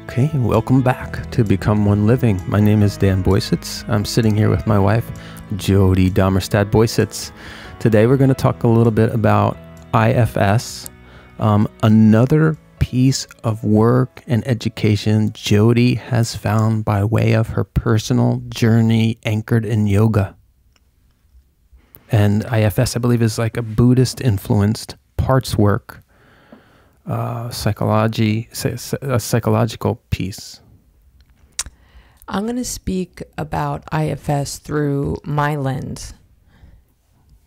Okay, welcome back to Become One Living. My name is Dan Boysitz. I'm sitting here with my wife, Jody Domerstad Boysitz. Today we're going to talk a little bit about IFS, another piece of work and education Jody has found by way of her personal journey anchored in yoga. And IFS, I believe, is like a Buddhist-influenced parts work, a psychological piece. I'm going to speak about IFS through my lens,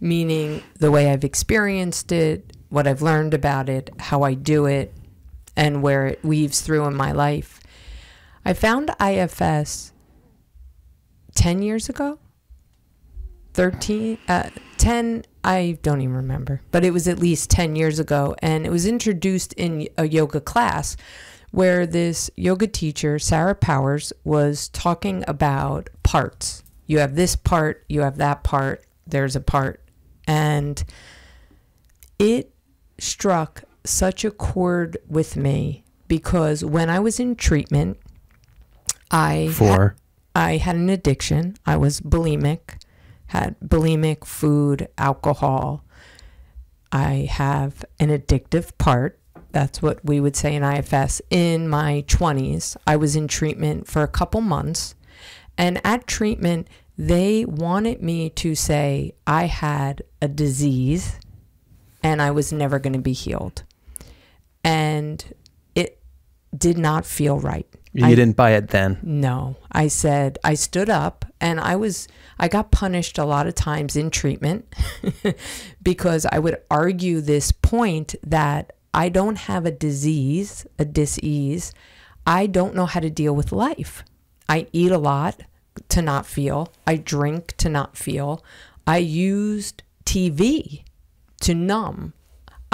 meaning the way I've experienced it, what I've learned about it, how I do it, and where it weaves through in my life. I found IFS 10 years ago, 10, I don't even remember, but it was at least 10 years ago, and it was introduced in a yoga class where this yoga teacher, Sarah Powers, was talking about parts. You have this part, you have that part, there's a part. And it struck such a chord with me because when I was in treatment, I had an addiction. I was bulimic. Had bulimic food, alcohol. I have an addictive part. That's what we would say in IFS. In my 20s, I was in treatment for a couple months. And at treatment, they wanted me to say I had a disease and I was never going to be healed. And it did not feel right. You didn't buy it then? No. I said, I stood up and I got punished a lot of times in treatment because I would argue this point that I don't have a disease, a dis-ease. I don't know how to deal with life. I eat a lot to not feel. I drink to not feel. I used TV to numb.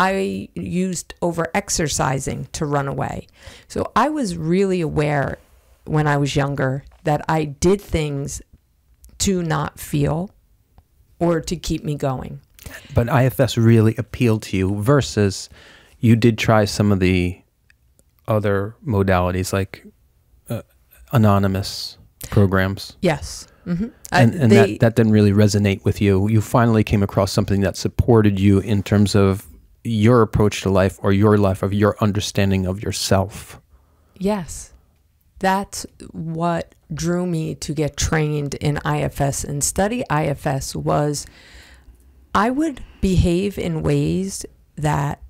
I used over-exercising to run away. So I was really aware when I was younger that I did things to not feel or to keep me going. But IFS really appealed to you versus you did try some of the other modalities like anonymous programs. Yes. Mm-hmm. And that didn't really resonate with you. You finally came across something that supported you in terms of your approach to life or your life, of your understanding of yourself. Yes. That's what drew me to get trained in IFS and study IFS was I would behave in ways that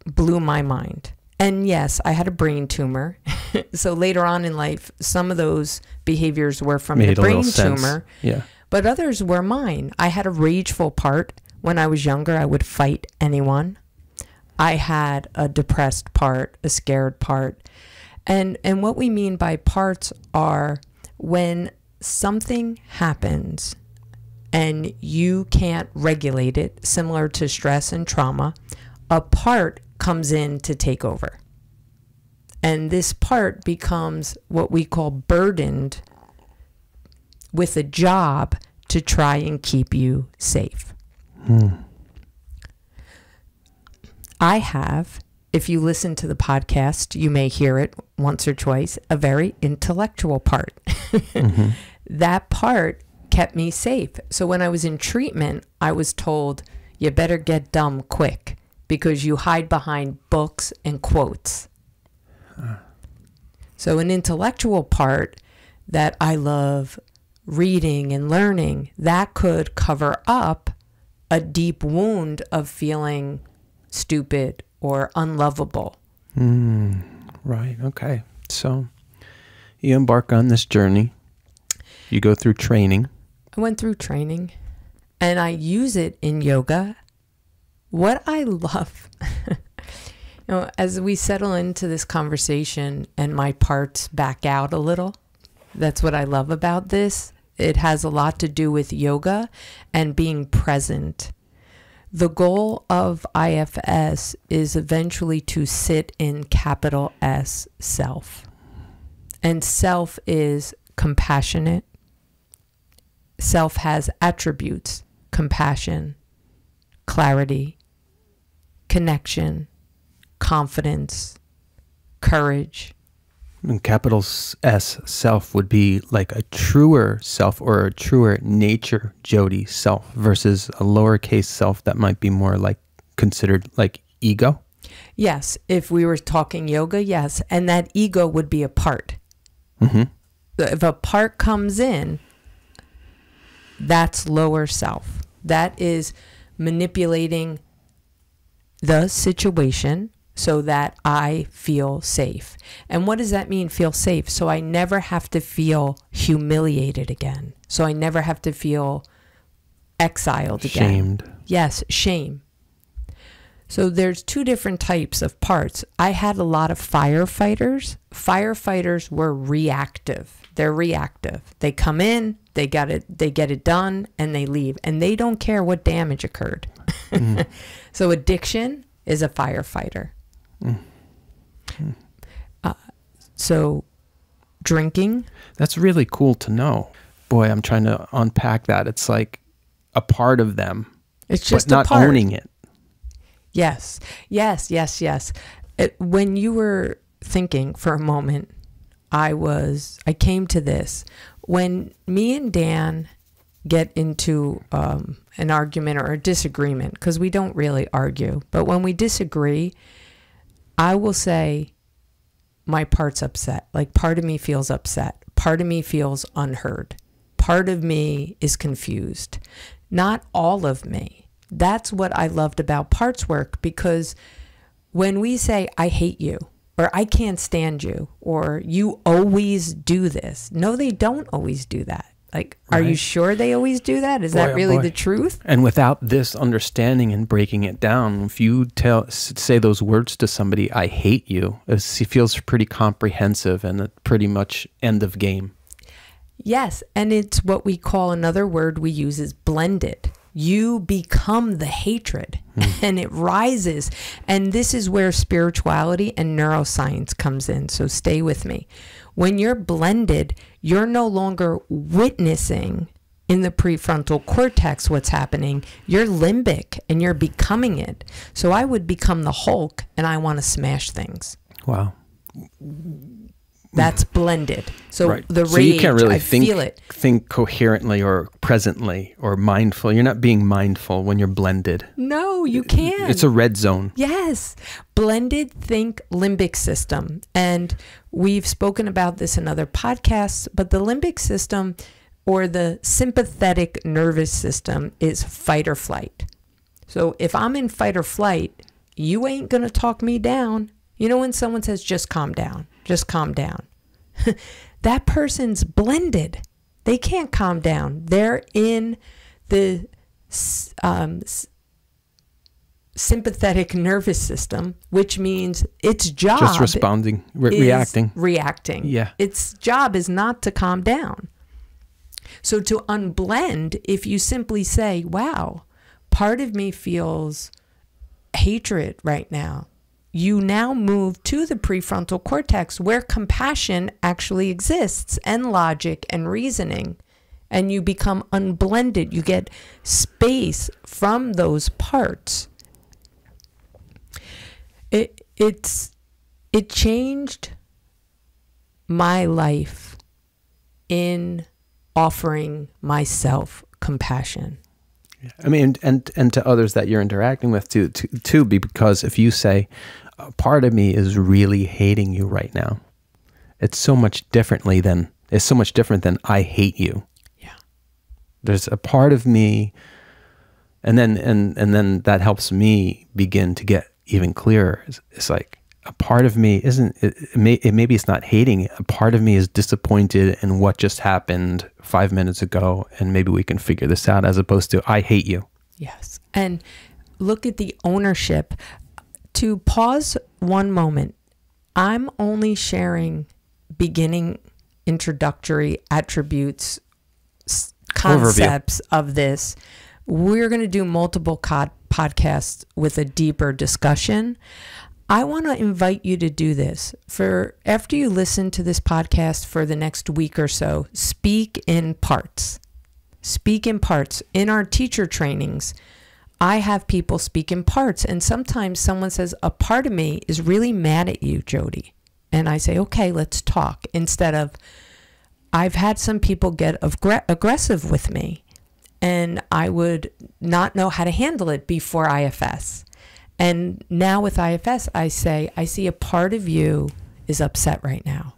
blew my mind. And yes, I had a brain tumor. So later on in life, some of those behaviors were from the brain tumor, yeah. But others were mine. I had a rageful part. When I was younger, I would fight anyone. I had a depressed part, a scared part. And what we mean by parts are when something happens and you can't regulate it, similar to stress and trauma, a part comes in to take over. And this part becomes what we call burdened with a job to try and keep you safe. I have, if you listen to the podcast, you may hear it once or twice, a very intellectual part. Mm-hmm. That part kept me safe. So when I was in treatment, I was told, you better get dumb quick because you hide behind books and quotes. So an intellectual part that I love reading and learning, that could cover up a deep wound of feeling stupid or unlovable. Right. Okay. So you embark on this journey. You go through training. I went through training and I use it in yoga. What I love, as we settle into this conversation and my parts back out a little, that's what I love about this. It has a lot to do with yoga and being present. The goal of IFS is eventually to sit in capital S, self. And self is compassionate. Self has attributes, compassion, clarity, connection, confidence, courage, And capital S self would be like a truer self or a truer nature Jody self versus a lowercase self that might be more like considered like ego. Yes. If we were talking yoga, yes. And that ego would be a part. Mm-hmm. If a part comes in, that's lower self. That is manipulating the situation so that I feel safe. And what does that mean, feel safe? So I never have to feel humiliated again. So I never have to feel exiled again. Shamed. Yes, shame. So there's two different types of parts. I had a lot of firefighters. Firefighters were reactive. They're reactive. They come in, they get it done, and they leave. And they don't care what damage occurred. Mm. So addiction is a firefighter. Mm. So drinking. That's really cool to know. Boy, I'm trying to unpack that. It's like a part of them. It's just but not a part. Owning it. Yes. When you were thinking for a moment, I came to this. When me and Dan get into an argument or a disagreement, because we don't really argue, but when we disagree, I will say, my part's upset. Like, part of me feels upset. Part of me feels unheard. Part of me is confused. Not all of me. That's what I loved about parts work, because when we say, I hate you, or I can't stand you, or you always do this. No, they don't always do that. Like, right. Are you sure they always do that? Is that really the truth? And without this understanding and breaking it down, if you say those words to somebody, I hate you, it feels pretty comprehensive and a pretty much end of game. Yes, and it's what we call, another word we use is blended. You become the hatred and it rises. And this is where spirituality and neuroscience comes in. So stay with me. When you're blended, you're no longer witnessing in the prefrontal cortex what's happening. You're limbic and you're becoming it. So I would become the Hulk and I want to smash things. Wow. That's blended. So right. The rage, so you can't really feel it. Think coherently or presently or mindful. You're not being mindful when you're blended. No, you can't. It's a red zone. Yes. Blended think limbic system. And we've spoken about this in other podcasts, but the limbic system, or the sympathetic nervous system, is fight or flight. So if I'm in fight or flight, you ain't going to talk me down. You know when someone says, just calm down, just calm down. That person's blended. They can't calm down. They're in the sympathetic nervous system, which means its job... Just responding, reacting. Reacting. Yeah. Its job is not to calm down. So to unblend, if you simply say, wow, part of me feels hatred right now, you now move to the prefrontal cortex where compassion actually exists, and logic and reasoning, and you become unblended. You get space from those parts. It changed my life in offering myself compassion. I mean, and to others that you're interacting with too, because if you say, part of me is really hating you right now, it's so much different than I hate you. Yeah. There's a part of me, and then that helps me begin to get even clearer. It's like, a part of me maybe it's not hating. A part of me is disappointed in what just happened 5 minutes ago, and maybe we can figure this out, as opposed to I hate you. Yes. And look at the ownership. To pause one moment, I'm only sharing beginning introductory attributes, concepts of this. We're going to do multiple podcasts with a deeper discussion. I want to invite you to do this. After you listen to this podcast for the next week or so, speak in parts. Speak in parts. In our teacher trainings, I have people speak in parts. And sometimes someone says, a part of me is really mad at you, Jody. and I say, okay, let's talk, instead of, I've had some people get aggressive with me, and I would not know how to handle it before IFS. And now with IFS, I say, I see a part of you is upset right now.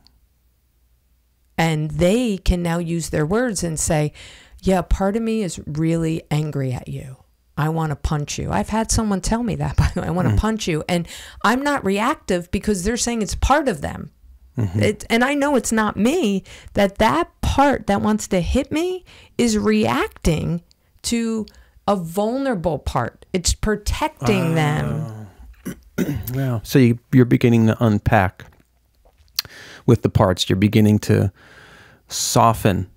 And they can now use their words and say, yeah, part of me is really angry at you. I want to punch you. I've had someone tell me that, by the way, I want to punch you. And I'm not reactive because they're saying it's part of them. And I know it's not me, that part that wants to hit me is reacting to a vulnerable part. It's protecting them. Wow. So you're beginning to unpack with the parts. You're beginning to soften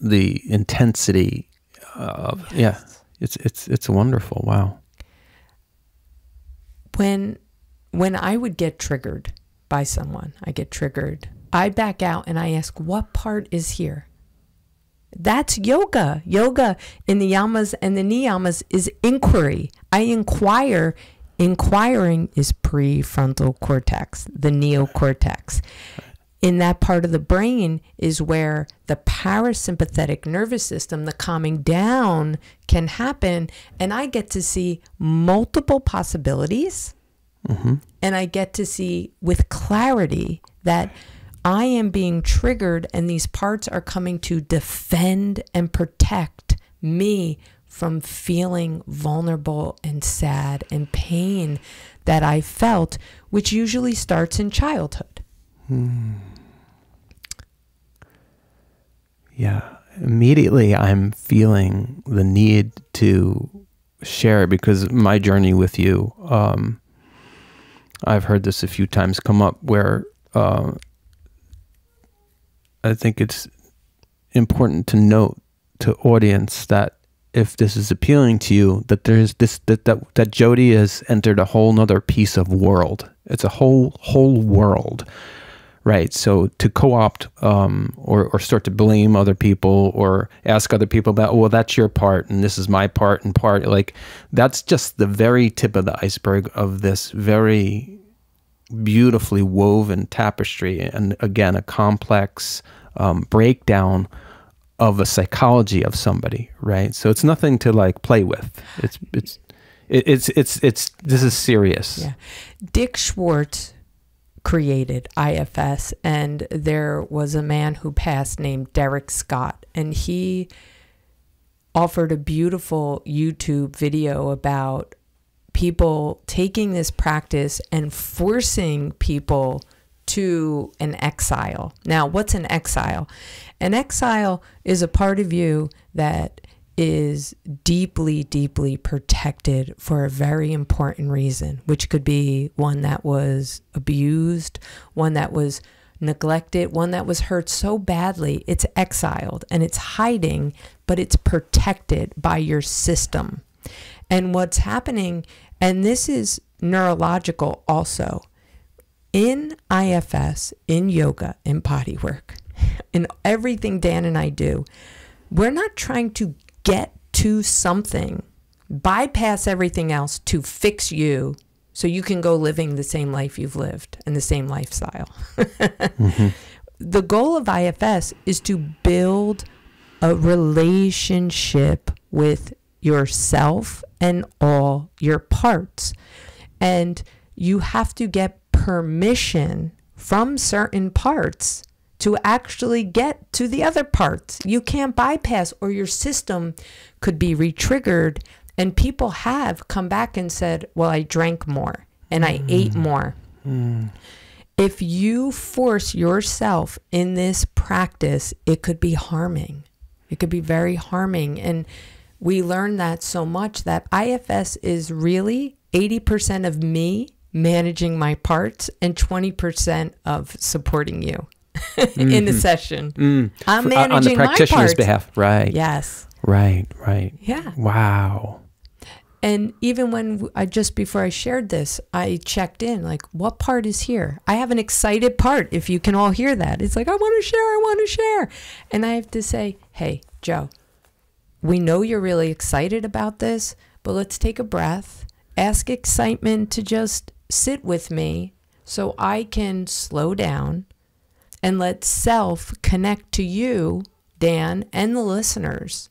the intensity of, yes. It's wonderful. Wow. When I would get triggered by someone, I back out and I ask, what part is here? That's yoga. Yoga in the yamas and the niyamas is inquiry. I inquire. Inquiring is prefrontal cortex, the neocortex. In that part of the brain is where the parasympathetic nervous system, the calming down, can happen. And I get to see multiple possibilities. And I get to see with clarity that I am being triggered, and these parts are coming to defend and protect me from feeling vulnerable and sad and pain that I felt, which usually starts in childhood. Yeah. Immediately I'm feeling the need to share, because my journey with you, I've heard this a few times come up, where I think it's important to note to audience that if this is appealing to you, that there's this, that Jody has entered a whole nother piece of world. It's a whole world, right? So to co-opt or start to blame other people or ask other people about, well, that's your part and this is my part and part, like that's just the very tip of the iceberg of this very beautifully woven tapestry, and again, a complex breakdown of a psychology of somebody, right? So it's nothing to like play with. This is serious. Yeah. Dick Schwartz created IFS, and there was a man who passed named Derek Scott, and he offered a beautiful YouTube video about people taking this practice and forcing people to an exile. Now, what's an exile? An exile is a part of you that is deeply, deeply protected for a very important reason, which could be one that was abused, one that was neglected, one that was hurt so badly, it's exiled and it's hiding, but it's protected by your system. And what's happening, and this is neurological also, in IFS, in yoga, in body work, in everything Dan and I do, we're not trying to get to something, bypass everything else to fix you so you can go living the same life you've lived and the same lifestyle. The goal of IFS is to build a relationship with yourself and all your parts. And you have to get permission from certain parts to actually get to the other parts. You can't bypass, or your system could be re-triggered. And people have come back and said, well, I drank more and I ate more. If you force yourself in this practice, it could be harming. It could be very harming. And we learned that so much that IFS is really 80% of me managing my parts and 20% of supporting you in the session. I'm managing on the practitioner's my parts. behalf, right? Yes. Right. Yeah. Wow. And even when just before I shared this, I checked in, like, what part is here? I have an excited part, if you can all hear that. It's like, I want to share. And I have to say, hey, Joe, we know you're really excited about this, but let's take a breath. Ask excitement to just sit with me So I can slow down and let self connect to you, Dan, and the listeners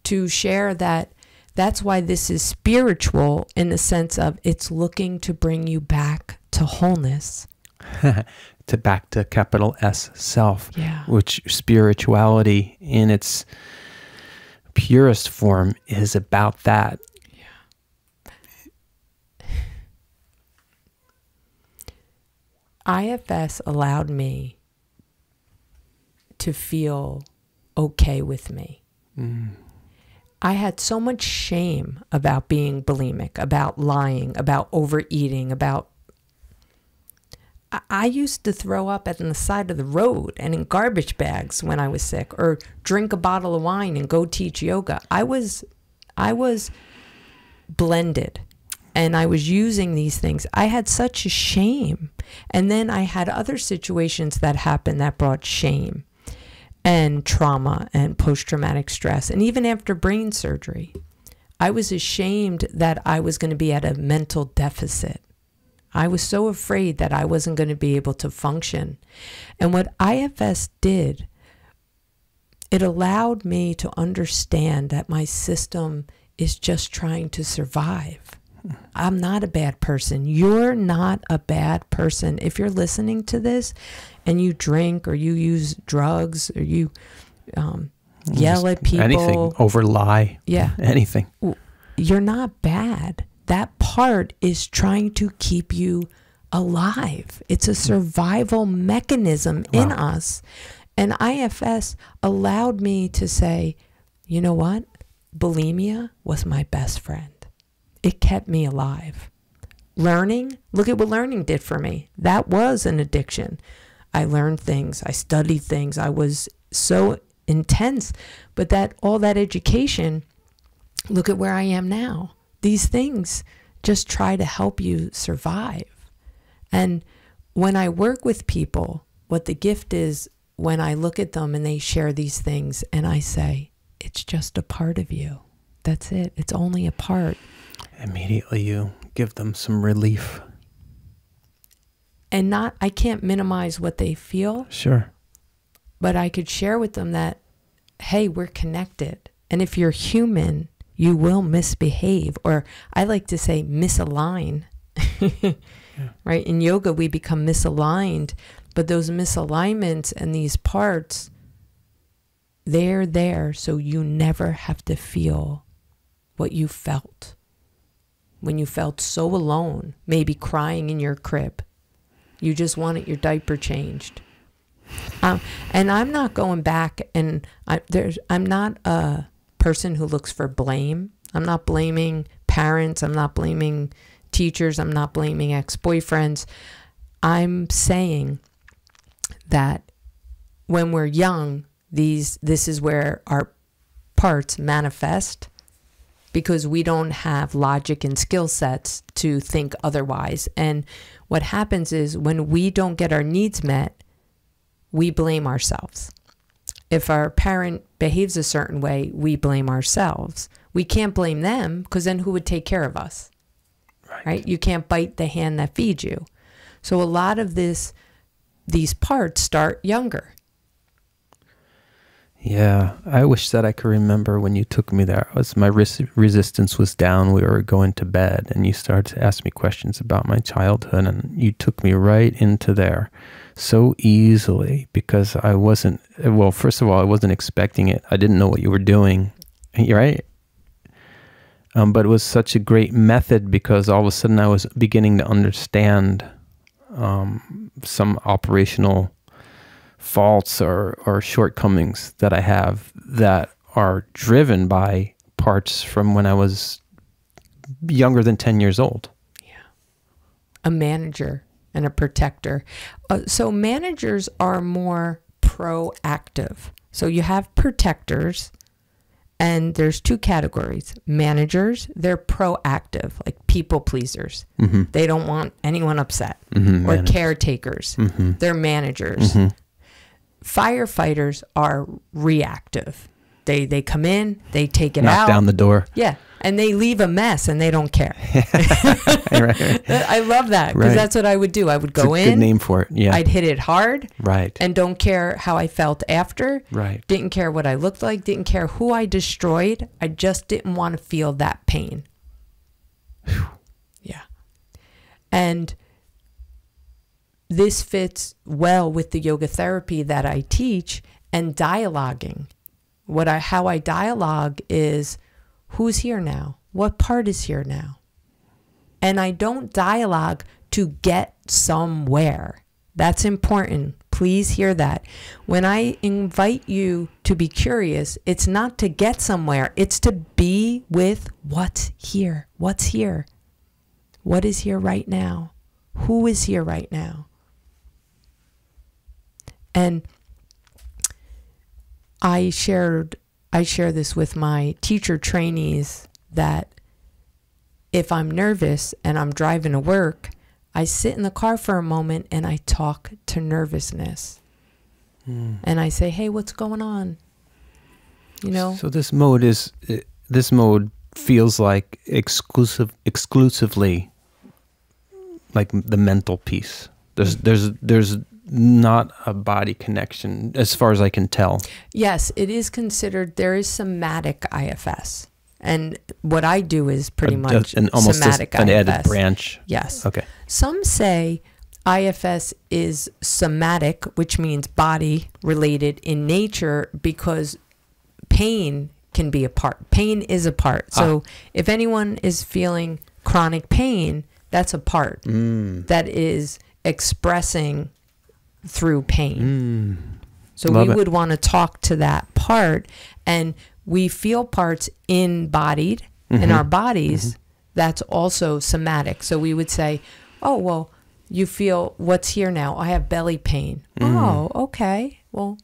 to share that that's why this is spiritual in the sense of it's looking to bring you back to wholeness. Back to capital S, self, Yeah. which spirituality in its purest form is about that. IFS allowed me to feel okay with me. I had so much shame about being bulimic, about lying, about overeating, about... I used to throw up at the side of the road and in garbage bags when I was sick, or drink a bottle of wine and go teach yoga. I was blended, and I was using these things. I had such a shame. And then I had other situations that happened that brought shame and trauma and post-traumatic stress. And even after brain surgery, I was ashamed that I was going to be at a mental deficit. I was so afraid that I wasn't going to be able to function. And what IFS did, it allowed me to understand that my system is just trying to survive. I'm not a bad person. You're not a bad person. If you're listening to this and you drink or you use drugs or you yell at people. Anything, over lie. Yeah. Anything. You're not bad. That part is trying to keep you alive. It's a survival mechanism in us. And IFS allowed me to say, you know what? Bulimia was my best friend. It kept me alive. Learning, look at what learning did for me. That was an addiction. I learned things. I studied things. I was so intense. But all that education, look at where I am now. These things just try to help you survive. And when I work with people, what the gift is, when I look at them and they share these things and I say, it's just a part of you. That's it. It's only a part. Immediately you give them some relief. And I can't minimize what they feel. Sure. But I could share with them that, hey, we're connected. And if you're human, you will misbehave, or I like to say misalign, right? In yoga, we become misaligned, but those misalignments and these parts, they're there so you never have to feel what you felt when you felt so alone, maybe crying in your crib. You just wanted your diaper changed. And I'm not going back, and I'm not a person who looks for blame. I'm not blaming parents. I'm not blaming teachers. I'm not blaming ex-boyfriends. I'm saying that when we're young, this is where our parts manifest, because we don't have logic and skill sets to think otherwise. And what happens is when we don't get our needs met, we blame ourselves. If our parent behaves a certain way, we blame ourselves. We can't blame them, because then who would take care of us? Right? You can't bite the hand that feeds you. So a lot of these parts start younger. Yeah, I wish that I could remember when you took me there. My resistance was down. We were going to bed, and you started to ask me questions about my childhood, and you took me right into there so easily, because I wasn't, well, first of all, I wasn't expecting it. I didn't know what you were doing, right? But it was such a great method, because all of a sudden I was beginning to understand some operational faults or shortcomings that I have that are driven by parts from when I was younger than 10 years old. Yeah. A manager and a protector. So managers are more proactive. So you have protectors, and there's two categories. Managers, they're proactive, like people pleasers. Mm-hmm. They don't want anyone upset. Mm-hmm, or caretakers. Mm-hmm. They're managers. Mm-hmm. Firefighters are reactive. They come in, they take it Knock out. down the door. Yeah. And they leave a mess and they don't care. Right. I love that because that's what I would do. I would go in. Good name for it. Yeah. I'd hit it hard. Right. And don't care how I felt after. Right. Didn't care what I looked like. Didn't care who I destroyed. I just didn't want to feel that pain. Yeah. And this fits well with the yoga therapy that I teach and dialoguing. How I dialogue is, who's here now? What part is here now? And I don't dialogue to get somewhere. That's important. Please hear that. When I invite you to be curious, it's not to get somewhere. It's to be with what's here. What's here? What is here right now? Who is here right now? And I share this with my teacher trainees that if I'm nervous and I'm driving to work, I sit in the car for a moment and I talk to nervousness. And I say, hey, what's going on? You know? So this mode feels like exclusively like the mental piece. There's not a body connection as far as I can tell. Yes, it is considered, there is somatic IFS. And what I do is pretty much almost somatic an IFS. added branch. Yes. Okay. Some say IFS is somatic, which means body related in nature, because pain can be a part. Pain is a part. So if anyone is feeling chronic pain, that's a part that is expressing through pain. So we would want to talk to that part, and we feel parts embodied in our bodies. That's also somatic. So we would say, oh, well, you feel what's here now? I have belly pain. Oh, okay. Well,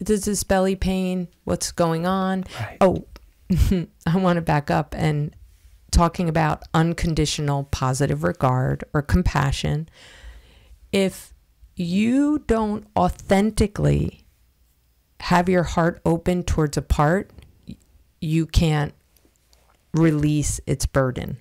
does this belly pain, what's going on? Right. Oh, I want to back up and talking about unconditional positive regard or compassion. If you don't authentically have your heart open towards a part, you can't release its burden.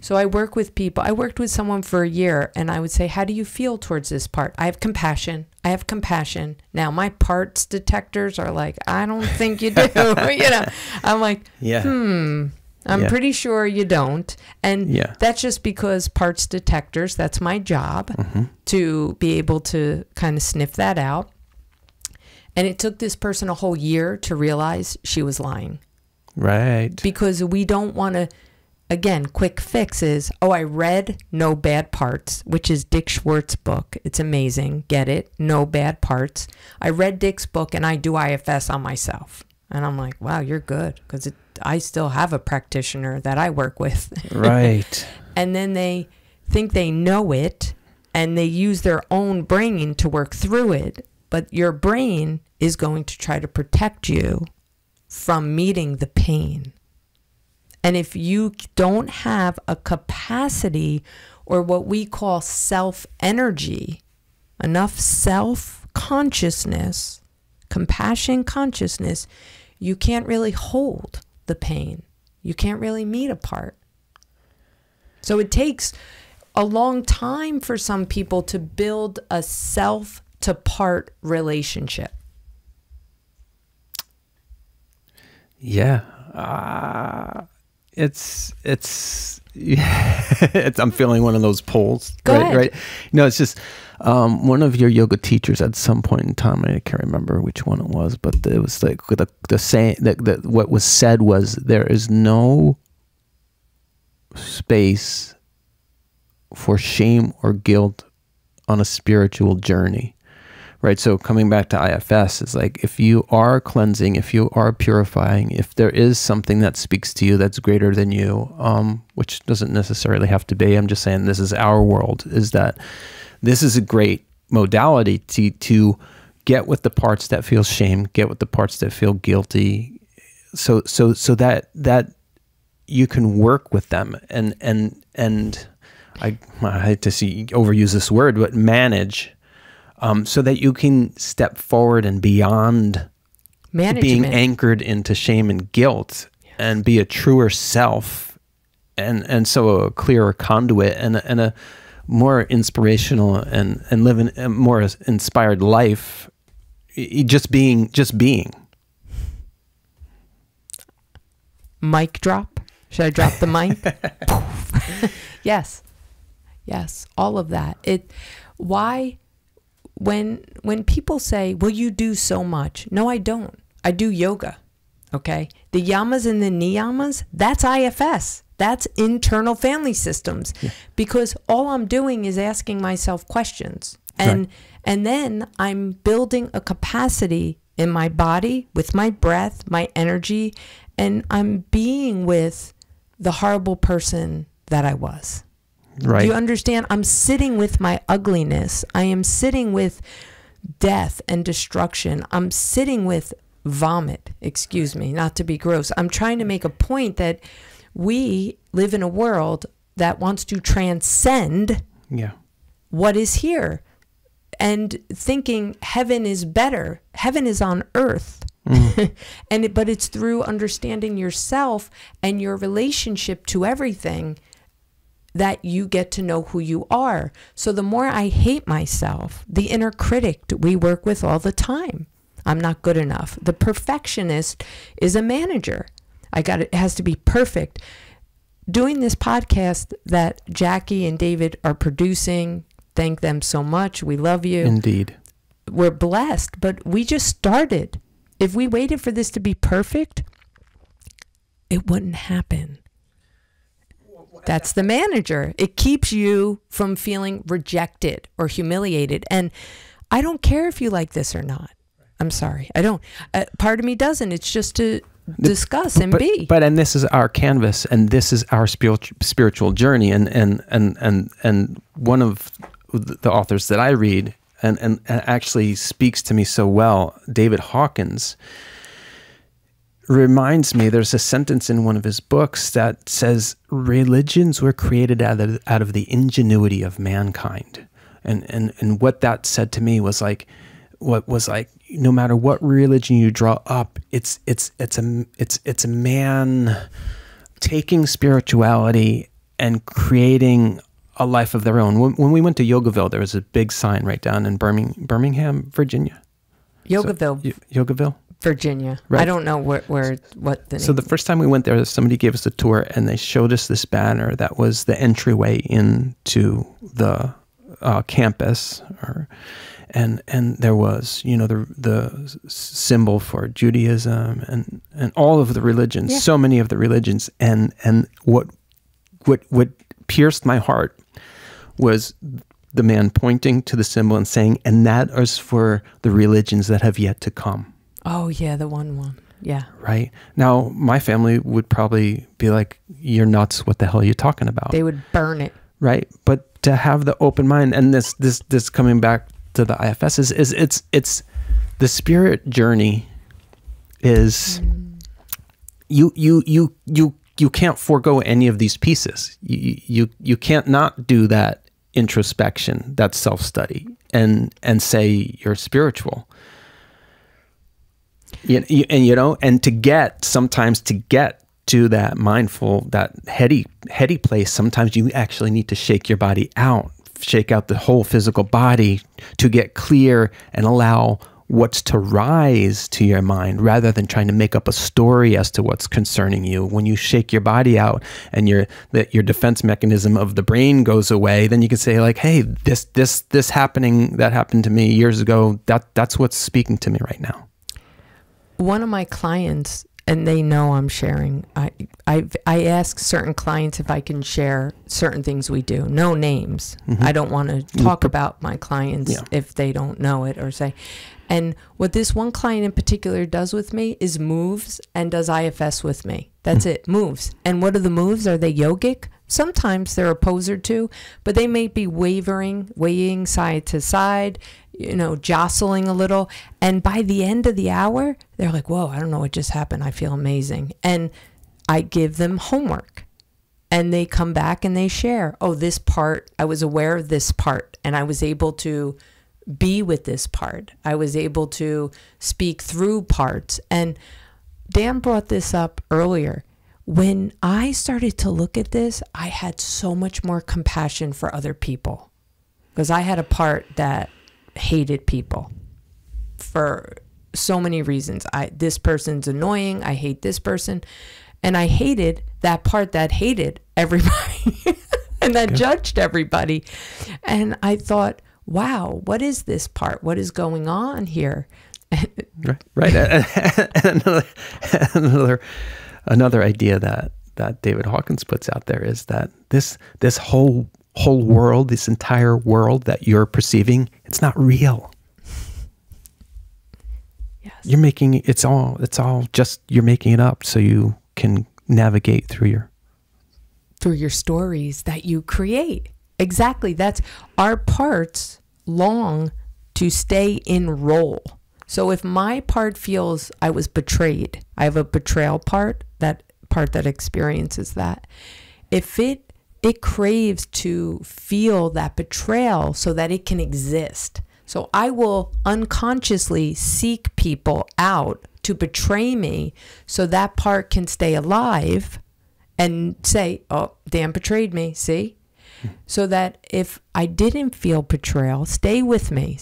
So I work with people. I worked with someone for a year, and I would say, how do you feel towards this part? I have compassion. I have compassion. Now, my parts detectors are like, I don't think you do. You know, I'm like, I'm pretty sure you don't. And that's just because parts detectors, that's my job to be able to kind of sniff that out. And it took this person a whole year to realize she was lying. Right. Because we don't want to, again, quick fix is, oh, I read No Bad Parts, which is Dick Schwartz's book. It's amazing. Get it? No Bad Parts. I read Dick's book and I do IFS on myself. And I'm like, wow, you're good. Because I still have a practitioner that I work with. Right. And then they think they know it and they use their own brain to work through it. But your brain is going to try to protect you from meeting the pain. And if you don't have a capacity or what we call self-energy, enough self-consciousness, compassion consciousness, you can't really hold the pain. You can't really meet a part. So it takes a long time for some people to build a self-to-part relationship. Yeah. I'm feeling one of those pulls. Go ahead. Right. No, it's just one of your yoga teachers at some point in time. I can't remember which one it was, but it was like the saying that what was said was there is no space for shame or guilt on a spiritual journey. Right. So coming back to IFS, it's like if you are cleansing, if you are purifying, if there is something that speaks to you that's greater than you, which doesn't necessarily have to be, I'm just saying this is our world, is that this is a great modality to get with the parts that feel shame, get with the parts that feel guilty, so that you can work with them and I hate to overuse this word, but manage so that you can step forward and beyond being anchored into shame and guilt, and be a truer self, and so a clearer conduit, and a more inspirational and live a more inspired life. Just being. Mic drop. Should I drop the mic? Yes. All of that. Why, when people say, well, you do so much. No, I don't. I do yoga. Okay. The yamas and the niyamas, that's IFS. That's internal family systems. Yeah. Because all I'm doing is asking myself questions. And then I'm building a capacity in my body with my breath, my energy, and I'm being with the horrible person that I was. Right. Do you understand? I'm sitting with my ugliness. I am sitting with death and destruction. I'm sitting with vomit. Excuse me, not to be gross. I'm trying to make a point that we live in a world that wants to transcend what is here, and thinking heaven is better. Heaven is on earth. But it's through understanding yourself and your relationship to everything that you get to know who you are. So the more I hate myself, the inner critic we work with all the time. I'm not good enough. The perfectionist is a manager. It has to be perfect. Doing this podcast that Jackie and David are producing, thank them so much. We love you. Indeed. We're blessed, but we just started. If we waited for this to be perfect, it wouldn't happen. That's the manager. It keeps you from feeling rejected or humiliated. And I don't care if you like this or not. I'm sorry. I don't. Part of me doesn't. It's just to discuss and be. And this is our canvas, and this is our spiritual journey. And one of the authors that I read and actually speaks to me so well, David Hawkins, reminds me, there's a sentence in one of his books that says religions were created out of the ingenuity of mankind. And what that said to me was like, no matter what religion you draw up, it's a man taking spirituality and creating a life of their own. When we went to Yogaville, there was a big sign right down in Birmingham, Virginia. Yogaville, Virginia. Right. I don't know what the name. So the first time we went there, somebody gave us a tour, and they showed us this banner that was the entryway into the campus, and there was, the symbol for Judaism and all of the religions, so many of the religions, and what pierced my heart was the man pointing to the symbol and saying, and that is for the religions that have yet to come. Oh yeah, the one. Yeah. Right. Now, my family would probably be like, you're nuts. What the hell are you talking about? They would burn it. Right. But to have the open mind, and this coming back to the IFS is it's the spirit journey is you can't forego any of these pieces. You can't not do that introspection, that self-study, and say you're spiritual. And to get to that mindful, that heady place, sometimes you actually need to shake your body out, shake out the whole physical body to get clear and allow what's to rise to your mind, rather than trying to make up a story as to what's concerning you. When you shake your body out and your defense mechanism of the brain goes away, then you can say like, hey, this happening, that happened to me years ago, that's what's speaking to me right now. One of my clients, and they know I'm sharing, I ask certain clients if I can share certain things we do. No names. Mm-hmm. I don't want to talk about my clients if they don't know it or say. And what this one client in particular does with me is moves and does IFS with me. That's it, moves. And what are the moves? Are they yogic? Sometimes they're a pose or two, but they may be waving side to side, jostling a little. And by the end of the hour, they're like, whoa, I don't know what just happened. I feel amazing. And I give them homework. And they come back and they share, oh, this part, I was aware of this part. And I was able to be with this part. I was able to speak through parts. And Dan brought this up earlier. When I started to look at this, I had so much more compassion for other people, because I had a part that hated people for so many reasons. This person's annoying. I hate this person. And I hated that part that hated everybody and that judged everybody. And I thought, wow, what is this part? What is going on here? Right. Another idea that David Hawkins puts out there is that this whole world, this entire world that you're perceiving, it's not real. Yes. You're making it's all just, you're making it up so you can navigate through your stories that you create. Exactly. That's our parts long to stay in role. So if my part feels I was betrayed, I have a betrayal part, that part that experiences that. If it craves to feel that betrayal so that it can exist. So I will unconsciously seek people out to betray me so that part can stay alive and say, oh, Dan betrayed me, see? So that if I didn't feel betrayal, stay with me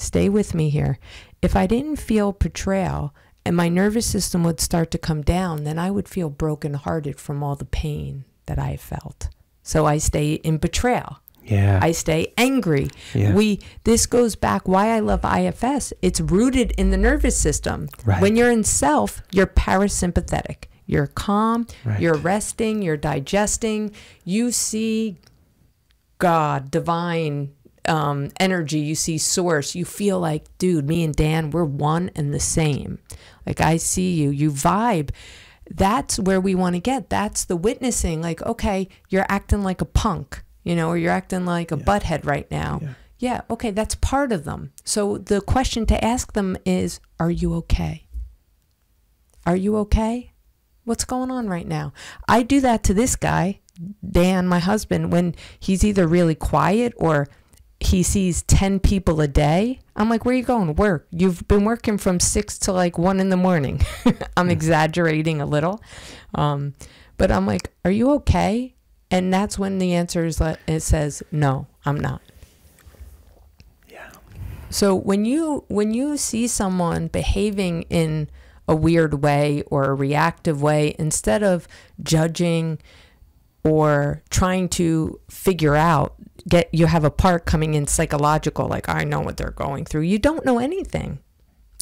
here. If I didn't feel betrayal and my nervous system would start to come down, then I would feel brokenhearted from all the pain that I felt. So I stay in betrayal. Yeah. I stay angry. Yeah. This goes back why I love IFS. It's rooted in the nervous system. Right. When you're in self, you're parasympathetic. You're calm, right. You're resting, you're digesting. You see God, divine energy, you see source. You feel like, dude, me and Dan, we're one and the same. Like, I see you, you vibe. That's where we want to get. That's the witnessing. Like, okay, you're acting like a punk, or you're acting like a butthead right now. Yeah, okay, that's part of them. So the question to ask them is, are you okay? Are you okay? What's going on right now? I do that to this guy, Dan, my husband, when he's either really quiet or he sees 10 people a day. I'm like, where are you going? Work. You've been working from 6 to like 1 in the morning. I'm exaggerating a little. But I'm like, are you okay? And that's when the answer is, it says, no, I'm not. Yeah. So when you see someone behaving in a weird way or a reactive way, instead of judging or trying to figure out, you have a part coming in psychological, like, I know what they're going through. You don't know anything.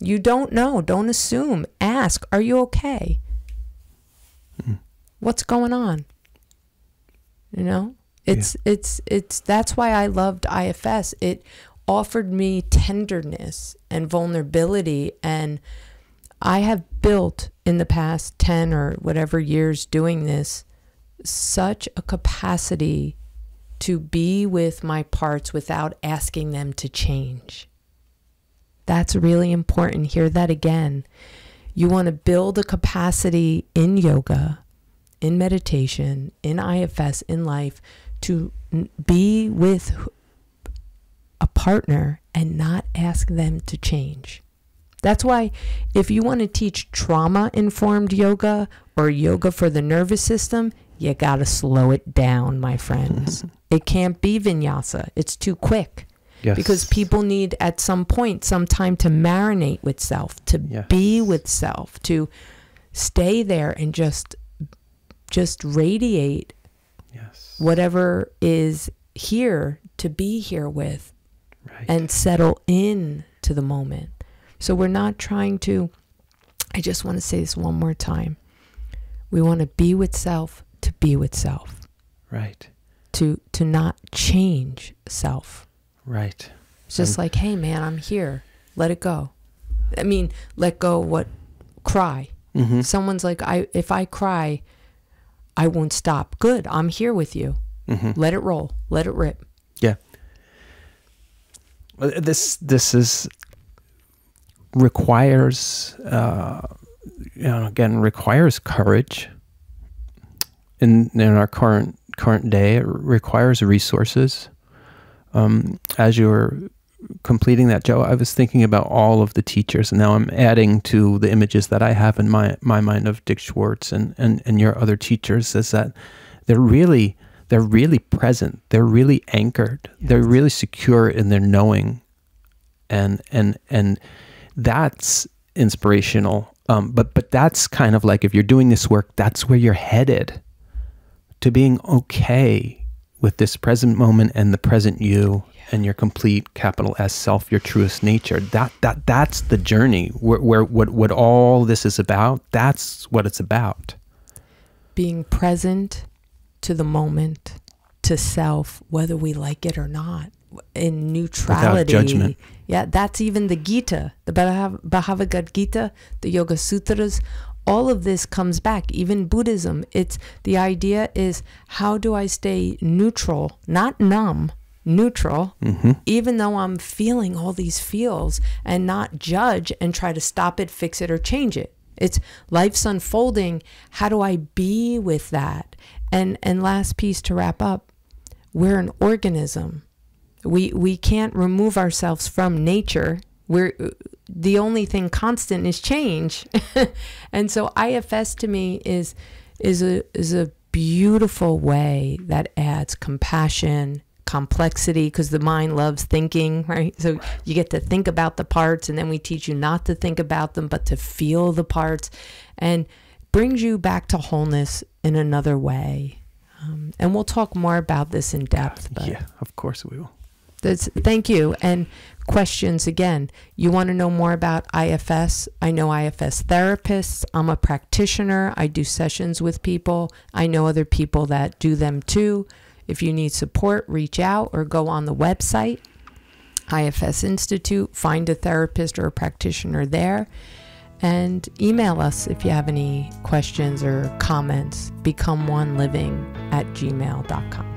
You don't know. Don't assume. Ask, are you okay? What's going on? It's that's why I loved IFS. It offered me tenderness and vulnerability, and I have built in the past 10 or whatever years doing this such a capacity to be with my parts without asking them to change. That's really important. Hear that again. You want to build a capacity in yoga, in meditation, in IFS, in life, to be with a partner and not ask them to change. That's why if you want to teach trauma-informed yoga or yoga for the nervous system, you got to slow it down, my friends. It can't be vinyasa. It's too quick. Yes. Because people need at some point some time to marinate with self, to be with self, to stay there and just radiate whatever is here to be here with, and settle in to the moment. So we're not trying to, I just want to say this one more time. We want to be with self to be with self. Right. To not change self. Right. It's just like, hey man, I'm here. Let it go. I mean, let go what? Cry. Mm-hmm. Someone's like, if I cry, I won't stop. Good. I'm here with you. Mm-hmm. Let it roll. Let it rip. Yeah. This is requires requires courage in our current day. It requires resources. As you're completing that, Joe, I was thinking about all of the teachers, and now I'm adding to the images that I have in my mind of Dick Schwartz and your other teachers, is that they're really present. They're really anchored. Yes. They're really secure in their knowing, and that's inspirational. But that's kind of like, if you're doing this work, that's where you're headed, to being okay with this present moment and the present you. Yeah. And your complete capital S self, your truest nature. That's the journey where what all this is about. That's what it's about. Being present to the moment, to self, whether we like it or not, in neutrality. Without judgment. Yeah, that's even the Gita, the Bhagavad Gita, the Yoga Sutras. All of this comes back, even Buddhism. It's the idea is, how do I stay neutral, not numb, neutral, even though I'm feeling all these feels, and not judge and try to stop it, fix it, or change it. It's life's unfolding. How do I be with that? And last piece to wrap up, we're an organism. We can't remove ourselves from nature. We're the only thing constant is change. And so IFS to me is a beautiful way that adds compassion, complexity, because the mind loves thinking, right? So you get to think about the parts, and then we teach you not to think about them, but to feel the parts, and brings you back to wholeness in another way. And we'll talk more about this in depth. But yeah, of course we will. Thank you. And questions again. You want to know more about IFS? I know IFS therapists. I'm a practitioner. I do sessions with people. I know other people that do them too. If you need support, reach out or go on the website, IFS Institute, find a therapist or a practitioner there, and email us if you have any questions or comments, becomeoneliving@gmail.com.